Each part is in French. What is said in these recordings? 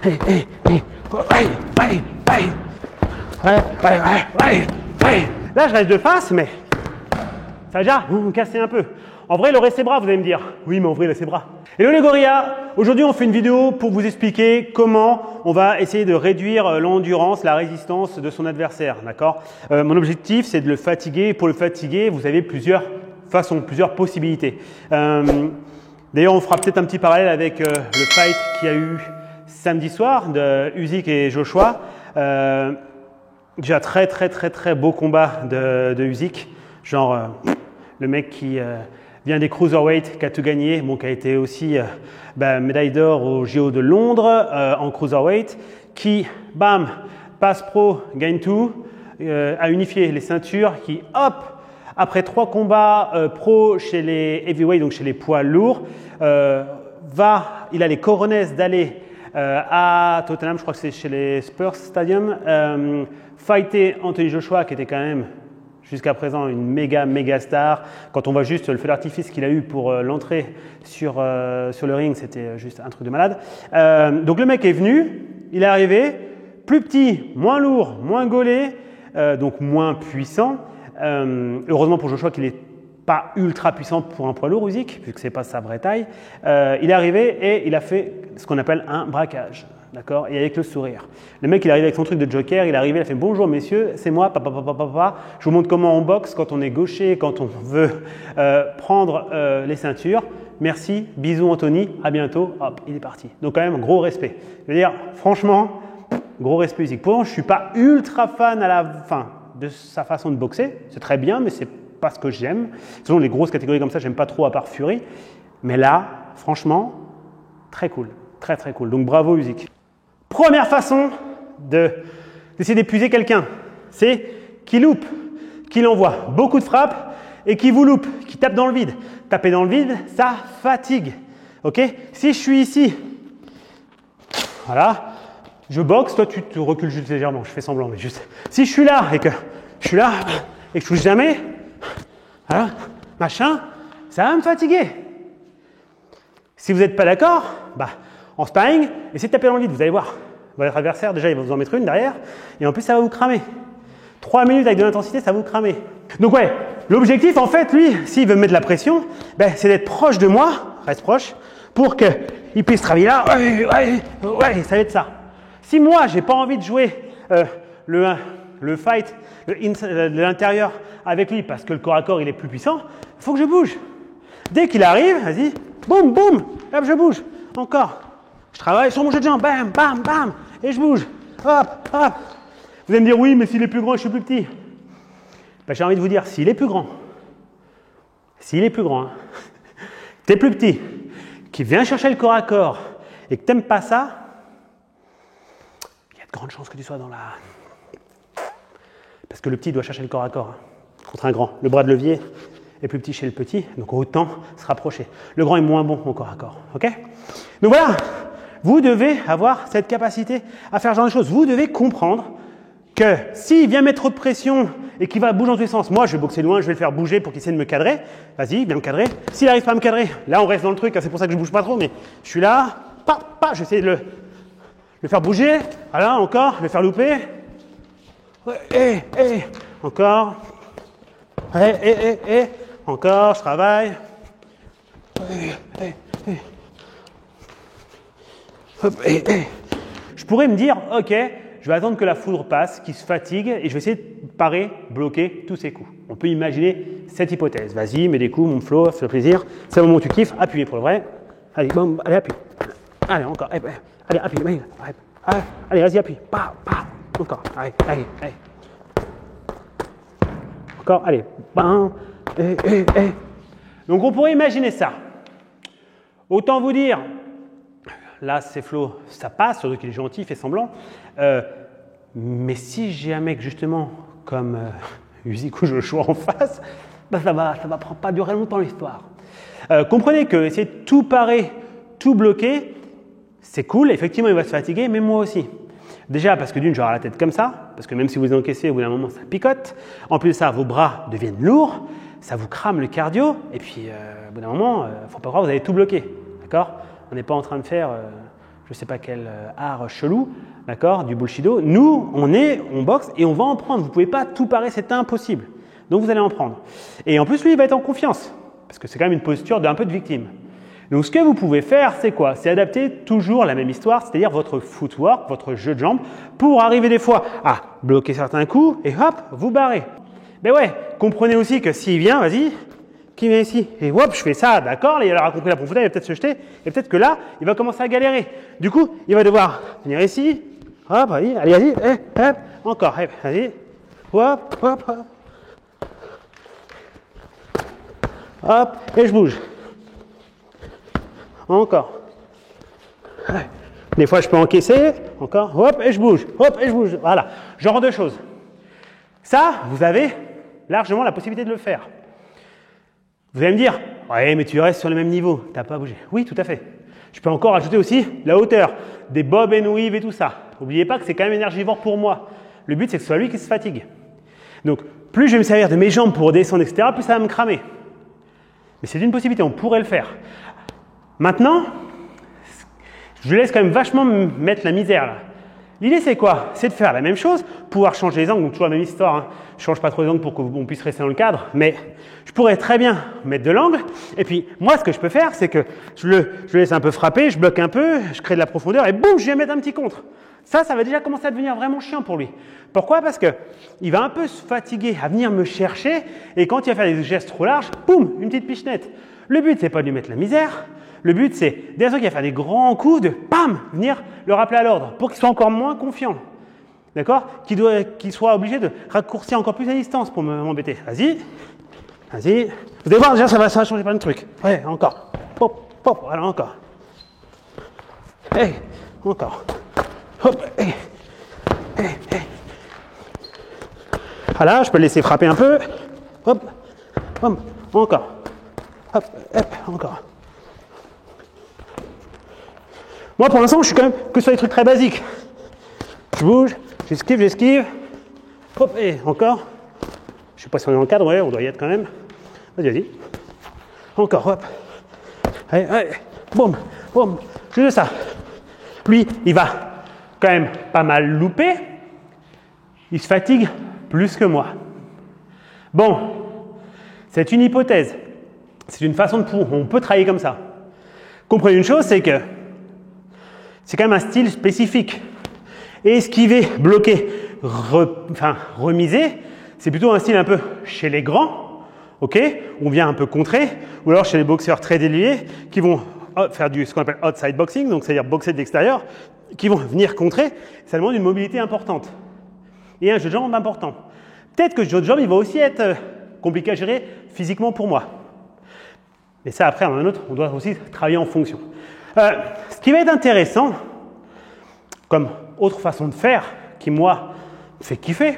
Là, je reste de face, mais ça va déjà me casser un peu. En vrai, leurrer ses bras, vous allez me dire. Oui, mais en vrai, ses bras. Hello les gorillas! Aujourd'hui, on fait une vidéo pour vous expliquer comment on va essayer de réduire l'endurance, la résistance de son adversaire. D'accord? Mon objectif, c'est de le fatiguer. Et pour le fatiguer, vous avez plusieurs façons, plusieurs possibilités. D'ailleurs, on fera peut-être un petit parallèle avec le fight qu'il y a eu samedi soir de Usyk et Joshua. Déjà très beau combat de Usyk. Genre, le mec qui vient des cruiserweight, qui a tout gagné, bon, qui a été aussi médaille d'or au JO de Londres en cruiserweight, qui, bam, passe pro, gagne tout, a unifié les ceintures, qui, hop, après 3 combats pro chez les heavyweight, donc chez les poids lourds, il a les coronets d'aller à Tottenham, je crois que c'est chez les Spurs Stadium, fighter Anthony Joshua, qui était quand même jusqu'à présent une méga star. Quand on voit juste le feu d'artifice qu'il a eu pour l'entrée sur le ring, c'était juste un truc de malade. Donc le mec est venu, il est arrivé, plus petit, moins lourd, moins gaulé, donc moins puissant. Heureusement pour Joshua qu'il n'est pas ultra puissant pour un poids lourd, Usyk, vu que ce n'est pas sa vraie taille. Il est arrivé et il a fait ce qu'on appelle un braquage. D'accord? Et avec le sourire. Le mec, il arrive avec son truc de joker, il est arrivé, il a fait « Bonjour messieurs, c'est moi, papa. Je vous montre comment on boxe quand on est gaucher, quand on veut prendre les ceintures. Merci, bisous Anthony, à bientôt. » Hop, il est parti. Donc quand même, gros respect. Je veux dire, franchement, gros respect Usyk. Pourtant, je ne suis pas ultra fan à la fin de sa façon de boxer. C'est très bien, mais c'est pas ce que j'aime. Selon les grosses catégories comme ça, j'aime pas trop à part Fury. Mais là, franchement, très cool. Très cool. Donc bravo Usyk. Première façon d'essayer d'épuiser quelqu'un, c'est qu'il loupe, qu'il envoie beaucoup de frappes et qu'il vous loupe, qu'il tape dans le vide. Taper dans le vide, ça fatigue. Ok? Si je suis ici, voilà, je boxe, toi tu te recules juste légèrement, je fais semblant, mais juste. Si je suis là et que je touche jamais, voilà, machin, ça va me fatiguer. Si vous n'êtes pas d'accord, en sparring, essayez de taper dans le vide, vous allez voir. Votre adversaire, déjà, il va vous en mettre une derrière. Et en plus, ça va vous cramer. 3 minutes avec de l'intensité, ça va vous cramer. Donc ouais, l'objectif, en fait, lui, s'il veut me mettre la pression, c'est d'être proche de moi, reste proche, pour qu'il puisse travailler là. Ouais, ça va être ça. Si moi, j'ai pas envie de jouer le fight de l'intérieur avec lui, parce que le corps à corps, il est plus puissant, il faut que je bouge. Dès qu'il arrive, vas-y, boum, hop, je bouge. Encore. Je travaille sur mon jeu de jambes, bam, et je bouge. Hop. Vous allez me dire, oui, mais s'il est plus grand, je suis plus petit. J'ai envie de vous dire, s'il est plus grand, hein, tu es plus petit, qui vient chercher le corps à corps et que tu n'aimes pas ça, il y a de grandes chances que tu sois dans la... Parce que le petit doit chercher le corps à corps contre un grand. Le bras de levier est plus petit chez le petit, donc autant se rapprocher. Le grand est moins bon au corps à corps. Ok? Donc voilà, vous devez avoir cette capacité à faire ce genre de choses. Vous devez comprendre que s'il vient mettre trop de pression et qu'il va bouger dans tous les sens, moi je vais boxer loin, je vais le faire bouger pour qu'il essaie de me cadrer. Vas-y, viens me cadrer. S'il n'arrive pas à me cadrer, là on reste dans le truc, c'est pour ça que je ne bouge pas trop, mais je suis là, j'essaie de le faire bouger. Voilà, encore, le faire louper. Encore. Encore, je travaille. Je pourrais me dire, ok, je vais attendre que la foudre passe, qu'il se fatigue et je vais essayer de parer, bloquer tous ses coups. On peut imaginer cette hypothèse. Vas-y, mets des coups, mon flow, ça fait plaisir. C'est le moment où tu kiffes, appuyez pour le vrai. Allez, bon, allez, appuie. Allez, encore. Allez, appuie. Allez, vas-y, appuie. Encore. Allez. Encore, allez. Donc on pourrait imaginer ça. Autant vous dire, là c'est Flo, ça passe, surtout qu'il est gentil, il fait semblant. Mais si j'ai un mec justement comme Usyk ou Joshua en face, ça va pas durer longtemps l'histoire. Comprenez que essayer de tout parer, tout bloquer, c'est cool, effectivement il va se fatiguer, mais moi aussi. Déjà parce que d'une, j'aurai la tête comme ça, parce que même si vous encaissez, au bout d'un moment, ça picote. En plus de ça, vos bras deviennent lourds, ça vous crame le cardio, et puis au bout d'un moment, faut pas croire que vous allez tout bloquer, d'accord? On n'est pas en train de faire je sais pas quel art chelou, d'accord, du bullshido. Nous, on boxe et on va en prendre. Vous pouvez pas tout parer, c'est impossible. Donc vous allez en prendre. Et en plus, lui, il va être en confiance, parce que c'est quand même une posture d'un peu de victime. Donc ce que vous pouvez faire, c'est quoi? C'est adapter toujours la même histoire, c'est-à-dire votre footwork, votre jeu de jambes, pour arriver des fois à bloquer certains coups et hop, vous barrez. Mais ouais, comprenez aussi que s'il vient, vas-y, qui vient ici? Et hop, je fais ça, d'accord, il aura compris la profondeur, il va peut-être se jeter, et peut-être que là, il va commencer à galérer. Du coup, il va devoir venir ici, hop, allez, vas-y, hop, encore, vas-y, hop, hop, hop. Hop, et je bouge. Encore. Des fois, je peux encaisser. Encore. Hop, et je bouge. Hop, et je bouge. Voilà. Genre de choses. Ça, vous avez largement la possibilité de le faire. Vous allez me dire, ouais, mais tu restes sur le même niveau. Tu n'as pas bougé. Oui, tout à fait. Je peux encore ajouter aussi la hauteur, des bob and weave et tout ça. N'oubliez pas que c'est quand même énergivore pour moi. Le but, c'est que ce soit lui qui se fatigue. Donc, plus je vais me servir de mes jambes pour descendre, etc., plus ça va me cramer. Mais c'est une possibilité, on pourrait le faire. Maintenant, je laisse quand même vachement me mettre la misère là. L'idée c'est quoi? C'est de faire la même chose, pouvoir changer les angles, donc toujours la même histoire. Hein. Je ne change pas trop les angles pour qu'on puisse rester dans le cadre, mais je pourrais très bien mettre de l'angle. Et puis moi, ce que je peux faire, c'est que je le laisse un peu frapper, je bloque un peu, je crée de la profondeur et boum, je vais mettre un petit contre. Ça va déjà commencer à devenir vraiment chiant pour lui. Pourquoi? Parce qu'il va un peu se fatiguer à venir me chercher et quand il va faire des gestes trop larges, boum, une petite pichenette. Le but, c'est pas de lui mettre la misère. Le but, c'est dès qu'il va faire des grands coups, de pam, venir le rappeler à l'ordre pour qu'il soit encore moins confiant. D'accord? Qu'il soit obligé de raccourcir encore plus la distance pour m'embêter. Vas-y. Vas-y. Vous allez voir, déjà, ça va changer plein de trucs. Ouais, encore. Pop, pop, voilà, encore. Hey, encore. Hop, hey. Hey, hey. Voilà, je peux le laisser frapper un peu. Hop, hop, encore. Hop, hop, encore. Moi, pour l'instant, je suis quand même que sur des trucs très basiques. Je bouge, j'esquive. Hop, et encore. Je ne sais pas si on est dans le cadre, ouais, on doit y être quand même. Vas-y. Encore, hop. Allez, allez. Boum, boum. Juste ça. Lui, il va quand même pas mal louper. Il se fatigue plus que moi. Bon, c'est une hypothèse. C'est une façon on peut travailler comme ça. Comprenez une chose, c'est que c'est quand même un style spécifique. Et esquiver, bloquer, remiser, c'est plutôt un style un peu chez les grands, ok, on vient un peu contrer, ou alors chez les boxeurs très déliés qui vont faire ce qu'on appelle outside boxing, donc c'est-à-dire boxer de l'extérieur, qui vont venir contrer. Ça demande une mobilité importante et un jeu de jambes important. Peut-être que ce jeu de jambes, il va aussi être compliqué à gérer physiquement pour moi. Mais ça, après, en un autre, on doit aussi travailler en fonction. Ce qui va être intéressant, comme autre façon de faire, qui moi me fait kiffer,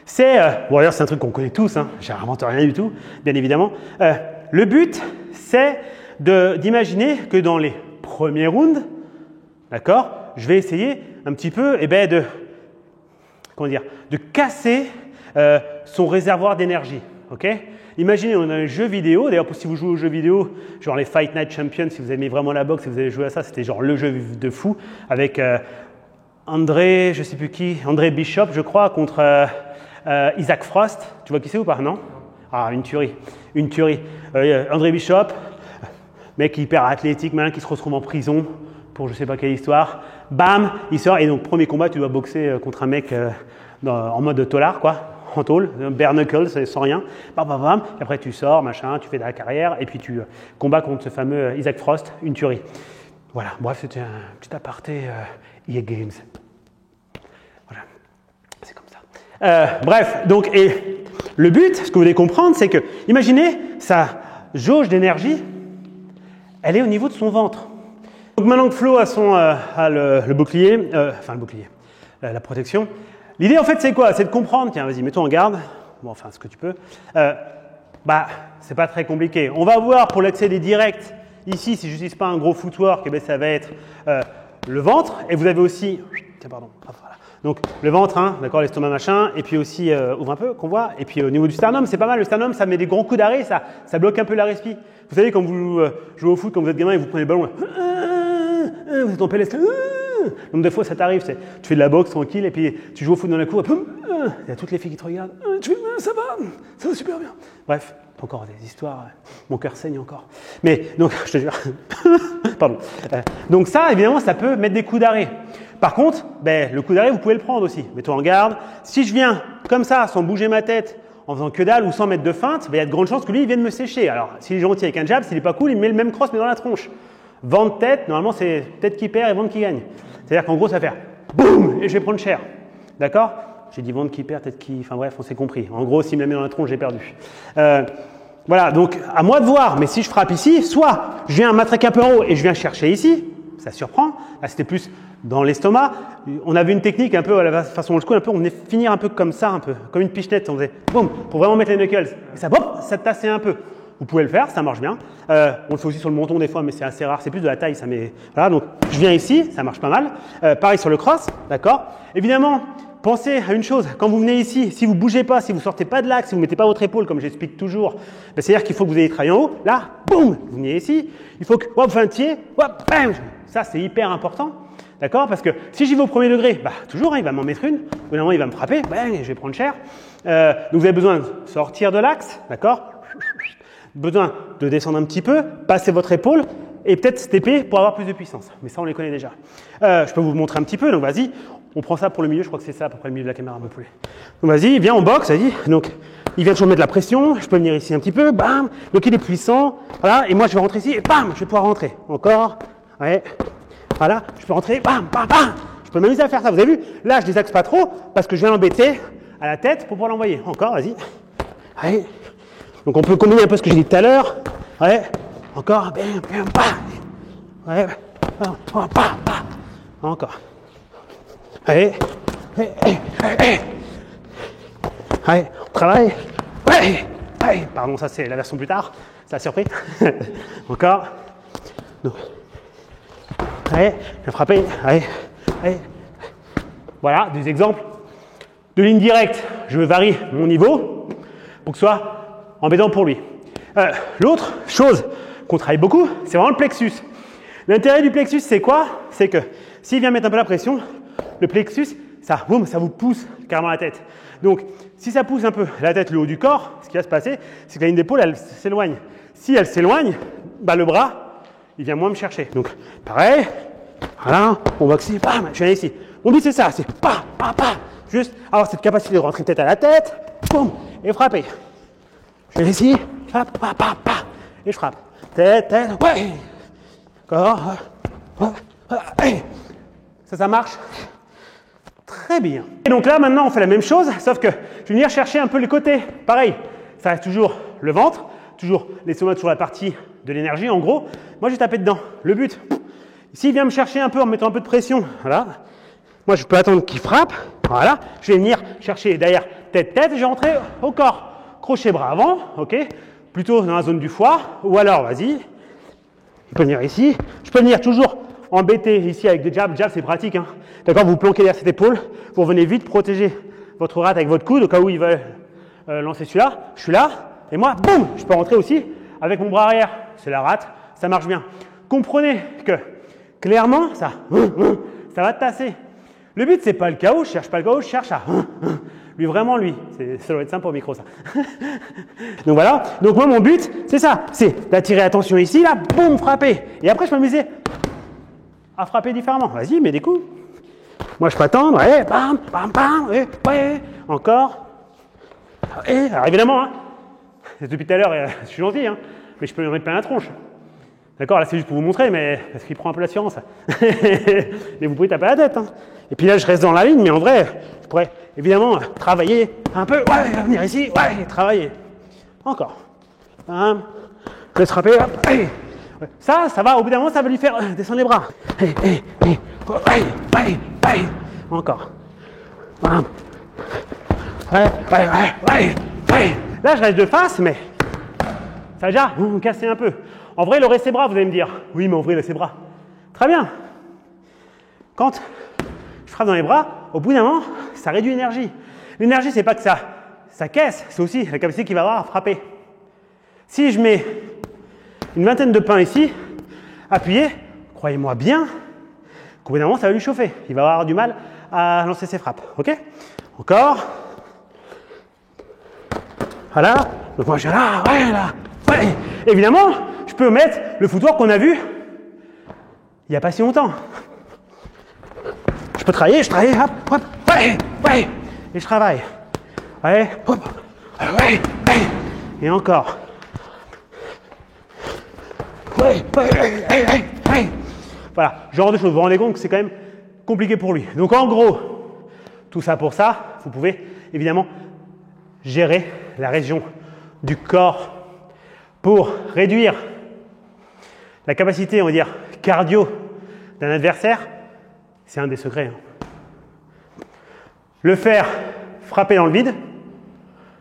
c'est, bon d'ailleurs c'est un truc qu'on connaît tous, hein, j'invente rien du tout, bien évidemment. Le but, c'est d'imaginer que dans les premiers rounds, d'accord, je vais essayer un petit peu, de casser son réservoir d'énergie, ok? Imaginez, on a un jeu vidéo, d'ailleurs si vous jouez aux jeux vidéo, genre les Fight Night Champions, si vous aimez vraiment la boxe et vous avez joué à ça, c'était genre le jeu de fou, avec André, je sais plus qui, André Bishop, je crois, contre Isaac Frost. Tu vois qui c'est ou pas? Non? Ah, une tuerie. André Bishop, mec hyper athlétique, malin qui se retrouve en prison pour je sais pas quelle histoire. Bam, il sort et donc premier combat, tu dois boxer contre un mec en mode tolard, quoi. En tôle, bare knuckles, sans rien, bam, bam, bam. Et après tu sors, machin, tu fais de la carrière et puis tu combats contre ce fameux Isaac Frost, une tuerie. Voilà, bref, c'était un petit aparté EA Games. Voilà, c'est comme ça. Bref, donc, et le but, ce que vous devez comprendre, c'est que, imaginez, sa jauge d'énergie, elle est au niveau de son ventre. Donc maintenant que Flo a le bouclier, la protection, l'idée, en fait, c'est quoi? C'est de comprendre, tiens, vas-y, mets-toi en garde, bon, enfin, ce que tu peux. C'est pas très compliqué. On va voir pour l'accès des directs, ici, si je n'utilise pas un gros footwork, ça va être le ventre, et vous avez aussi, voilà. Donc, le ventre, hein, d'accord, l'estomac, machin, et puis aussi, ouvre un peu, qu'on voit, et puis au niveau du sternum, c'est pas mal, le sternum, ça met des grands coups d'arrêt, ça bloque un peu la respi. Vous savez, quand vous jouez au foot, quand vous êtes gamin et vous prenez le ballon, vous êtes en PLS. Donc des fois ça t'arrive, tu fais de la boxe tranquille et puis tu joues au foot dans la cour, et il y a toutes les filles qui te regardent. Tu fais, ça va super bien. Bref, encore des histoires, mon cœur saigne encore. Mais donc, je te jure, pardon. Donc ça, évidemment, ça peut mettre des coups d'arrêt. Par contre, le coup d'arrêt, vous pouvez le prendre aussi. Mets-toi en garde. Si je viens comme ça, sans bouger ma tête, en faisant que dalle ou sans mettre de feinte, il y a de grandes chances que lui, il vienne me sécher. Alors, s'il est gentil avec un jab, s'il n'est pas cool, il met le même cross mais dans la tronche. Vent de tête, normalement, c'est tête qui perd et ventre qui gagne. C'est-à-dire qu'en gros, ça va faire boum et je vais prendre cher. D'accord? J'ai dit ventre qui perd, tête qui… Enfin bref, on s'est compris. En gros, s'il me la met dans la tronche, j'ai perdu. Voilà, donc à moi de voir. Mais si je frappe ici, soit je viens matraquer un peu en haut et je viens chercher ici, ça surprend. Là, c'était plus dans l'estomac. On avait une technique un peu à la façon old school, on venait finir un peu comme ça, un peu comme une pichenette. On faisait boum pour vraiment mettre les knuckles. Et ça, hop, ça tassait un peu. Vous pouvez le faire, ça marche bien. On le fait aussi sur le menton des fois, mais c'est assez rare. C'est plus de la taille, ça. Mais voilà, donc je viens ici, ça marche pas mal. Pareil sur le cross, d'accord. Évidemment, pensez à une chose. Quand vous venez ici, si vous bougez pas, si vous sortez pas de l'axe, si vous mettez pas votre épaule, comme j'explique toujours, c'est-à-dire qu'il faut que vous ayez travaillé en haut. Là, boum, vous venez ici. Il faut que, hop, feintier, hop, bam. Ça, c'est hyper important. D'accord? Parce que si j'y vais au premier degré, toujours, hein, il va m'en mettre une. Au bout d'un moment, il va me frapper. Je vais prendre cher. Donc, vous avez besoin de sortir de l'axe. D'accord? Besoin de descendre un petit peu, passer votre épaule et peut-être stepper pour avoir plus de puissance. Mais ça, on les connaît déjà. Je peux vous montrer un petit peu. Donc, vas-y. On prend ça pour le milieu. Je crois que c'est ça à peu près le milieu de la caméra, mon poulet. Donc, vas-y. Viens, on boxe. Vas-y. Donc, il vient toujours mettre de la pression. Je peux venir ici un petit peu. Bam. Donc, il est puissant. Voilà. Et moi, je vais rentrer ici. Et bam. Je vais pouvoir rentrer. Encore. Ouais. Voilà, je peux rentrer, bam, bam, bam. Je peux m'amuser à faire ça. Vous avez vu? Là, je désaxe pas trop parce que je viens l'embêter à la tête pour pouvoir l'envoyer. Encore, vas-y. Allez. Donc, on peut combiner un peu ce que j'ai dit tout à l'heure. Ouais. Encore, bam, bam, bam. Ouais. Bam, bam, bam. Encore. Allez. Allez, on travaille. Ouais. Allez. Pardon, ça, c'est la version plus tard. Ça a surpris. Encore. Donc. Allez, je vais frapper. Allez, allez. Voilà, des exemples de ligne directe. Je varie mon niveau pour que ce soit embêtant pour lui. L'autre chose qu'on travaille beaucoup, c'est vraiment le plexus. L'intérêt du plexus, c'est quoi? C'est que s'il vient mettre un peu la pression, le plexus, ça, boum, ça vous pousse carrément la tête. Donc, si ça pousse un peu la tête, le haut du corps, ce qui va se passer, c'est que la ligne d'épaule, elle s'éloigne. Si elle s'éloigne, le bras, il vient moins me chercher. Donc, pareil, voilà, on boxe ici, bam, je viens ici. Mon but, c'est ça, c'est pa, pa, pa. Juste avoir cette capacité de rentrer tête à la tête, boum, et frapper. Je viens ici, pa, pa, pa, pa, et je frappe. Tête, tête, ouais. Encore, ouais. Ça marche très bien. Et donc là, maintenant, on fait la même chose, sauf que je vais venir chercher un peu les côtés. Pareil, ça reste toujours le ventre, toujours les sommets sur la partie de l'énergie, en gros. Moi, je vais taper dedans. Le but, s'il vient me chercher un peu en mettant un peu de pression, voilà. Moi, je peux attendre qu'il frappe. Voilà. Je vais venir chercher derrière tête, et je vais rentrer au corps. Crochet bras avant, ok. Plutôt dans la zone du foie. Ou alors, vas-y. Je peux venir ici. Je peux venir toujours embêter ici avec des jabs. Jab, c'est pratique. Hein. D'accord, vous planquez derrière cette épaule. Vous revenez vite protéger votre rate avec votre coude au cas où il veut lancer celui-là. Je suis là. Et moi, boum, je peux rentrer aussi avec mon bras arrière. C'est la rate. Ça marche bien. Comprenez que clairement, ça va te tasser. Le but, c'est pas le chaos. Je cherche pas le chaos. Je cherche à lui, vraiment lui. Ça doit être sympa au micro, ça. Donc voilà. Donc moi, mon but, c'est ça. C'est d'attirer l'attention ici, là, boum, frapper. Et après, je peux m'amuser à frapper différemment. Vas-y, mets des coups. Moi, je peux attendre. Ouais, bam, bam, bam. Ouais. Encore. Et alors, évidemment, hein, depuis tout à l'heure, je suis gentil, hein, mais je peux lui en mettre plein la tronche. D'accord, là, c'est juste pour vous montrer, mais parce qu'il prend un peu l'assurance. Mais vous pouvez taper la tête. Hein. Et puis là, je reste dans la ligne, mais en vrai, je pourrais évidemment travailler un peu. Ouais, venir ici. Ouais, travailler. Encore. Je laisse frapper. Ouais. Ça va. Au bout d'un moment, ça va lui faire descendre les bras. Encore. Ouais. Là, je reste de face, mais ça va déjà me casser un peu. En vrai, il aurait ses bras, vous allez me dire. Oui, mais en vrai, il a ses bras. Très bien. Quand je frappe dans les bras, au bout d'un moment, ça réduit l'énergie. L'énergie, c'est pas que ça caisse, c'est aussi la capacité qu'il va avoir à frapper. Si je mets une vingtaine de pains ici, appuyés, croyez-moi bien, Donc au bout d'un moment, ça va lui chauffer. Il va avoir du mal à lancer ses frappes. Ok? Encore. Voilà. Donc moi je suis là, ouais, là. Ouais. Évidemment, je peux mettre le footwork qu'on a vu il n'y a pas si longtemps. Je peux travailler, hop, hop, ouais, ouais. Et je travaille. Ouais, hop, ouais, ouais. Et encore. Ouais, ouais, ouais, ouais, ouais. Voilà, genre de choses. Vous vous rendez compte que c'est quand même compliqué pour lui. Donc en gros, tout ça pour ça, vous pouvez évidemment gérer la région du corps pour réduire la capacité, on va dire, cardio d'un adversaire. C'est un des secrets. Le faire frapper dans le vide,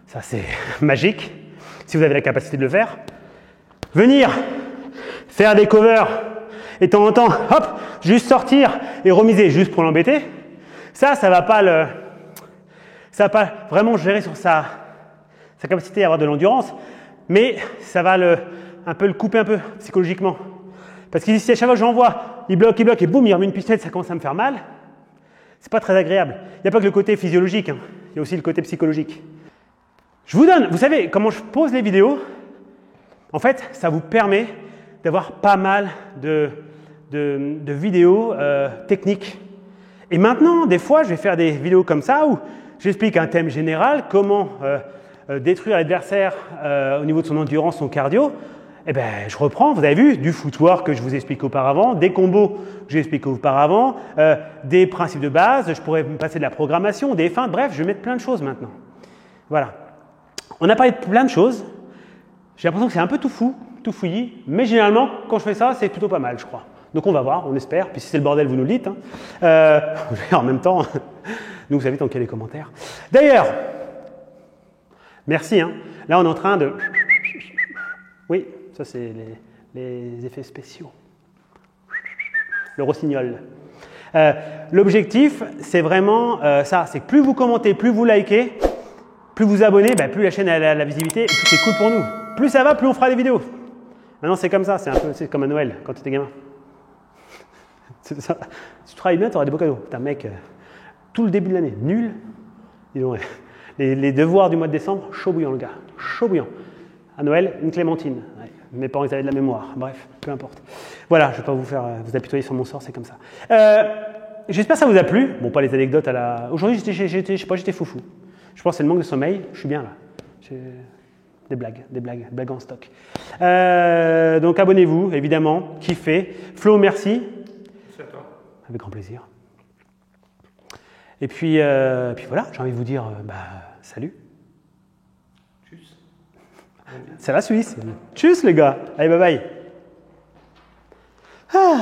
ça c'est magique, si vous avez la capacité de le faire. Venir faire des covers et de temps en temps, hop, juste sortir et remiser juste pour l'embêter. Ça va pas vraiment gérer sur sa capacité à avoir de l'endurance, mais ça va un peu le couper un peu psychologiquement. Parce que si à chaque fois que j'envoie, il bloque et boum, il remet une pistolette, ça commence à me faire mal. C'est pas très agréable. Il n'y a pas que le côté physiologique, hein. Il y a aussi le côté psychologique. Je vous donne, vous savez, comment je pose les vidéos, en fait, ça vous permet d'avoir pas mal de vidéos techniques. Et maintenant, des fois, je vais faire des vidéos comme ça où j'explique un thème général, comment détruire l'adversaire au niveau de son endurance, son cardio. Eh bien, je reprends, vous avez vu, du footwork que je vous explique auparavant, des combos que j'ai expliqué auparavant, des principes de base, je pourrais me passer de la programmation, des feintes, bref, je vais mettre plein de choses maintenant. Voilà. On a parlé de plein de choses. J'ai l'impression que c'est un peu tout fou, tout fouillis, mais généralement, quand je fais ça, c'est plutôt pas mal, je crois. Donc on va voir, on espère, puis si c'est le bordel, vous nous le dites. Hein. En même temps, nous, vous savez, tant qu'il y a les commentaires. D'ailleurs, merci. Hein. Là, on est en train de... Oui, ça c'est les effets spéciaux. Le rossignol. L'objectif, c'est vraiment ça, c'est que plus vous commentez, plus vous likez, plus vous abonnez, plus la chaîne a la visibilité, et plus c'est cool pour nous. Plus ça va, plus on fera des vidéos. Maintenant, c'est comme ça, c'est comme à Noël, quand tu étais gamin. C'est ça. Si tu travailles bien, tu auras des beaux cadeaux. Putain, mec, tout le début de l'année, nul. Dis donc, les devoirs du mois de décembre, chaud bouillant, le gars. Chaud bouillant. À Noël, une clémentine. Ouais. Mes parents, ils avaient de la mémoire. Bref, peu importe. Voilà, je ne vais pas vous faire vous apitoyer sur mon sort, c'est comme ça. J'espère que ça vous a plu. Bon, pas les anecdotes à la... Aujourd'hui, j'étais foufou. Je pense que c'est le manque de sommeil. Je suis bien là. Des blagues en stock. Donc, abonnez-vous, évidemment. Kiffez. Flo, merci. Merci à toi. Avec grand plaisir. Et puis voilà, j'ai envie de vous dire salut. Tchuss. C'est la Suisse. Tchuss les gars. Allez, bye bye. Ah.